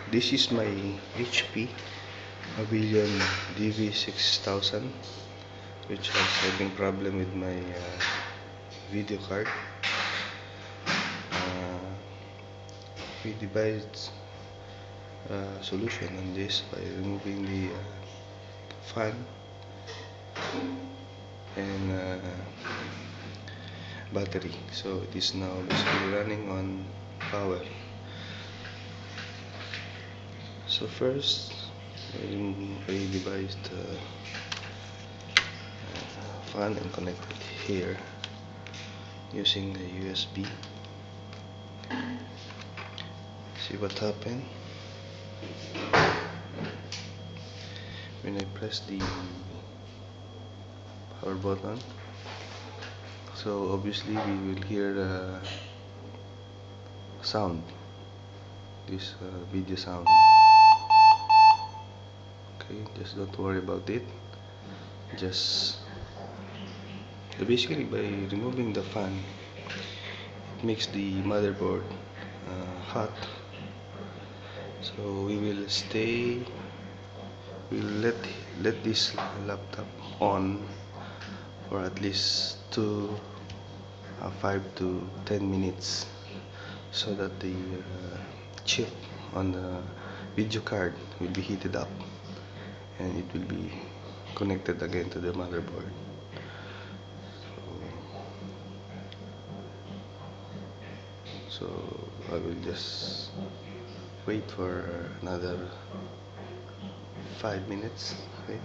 This is my HP Pavilion DV6000, which has having problem with my video card. We devised a solution on this by removing the fan and battery, so it is now basically running on power. So first, I devised fan and connected here using the USB. See what happened when I press the power button. So obviously we will hear the sound, this video sound. Okay, just don't worry about it. Just basically by removing the fan, it makes the motherboard hot. So we will let this laptop on for at least 5 to 10 minutes, so that the chip on the video card will be heated up and it will be connected again to the motherboard. So I will just wait for another 5 minutes. Okay.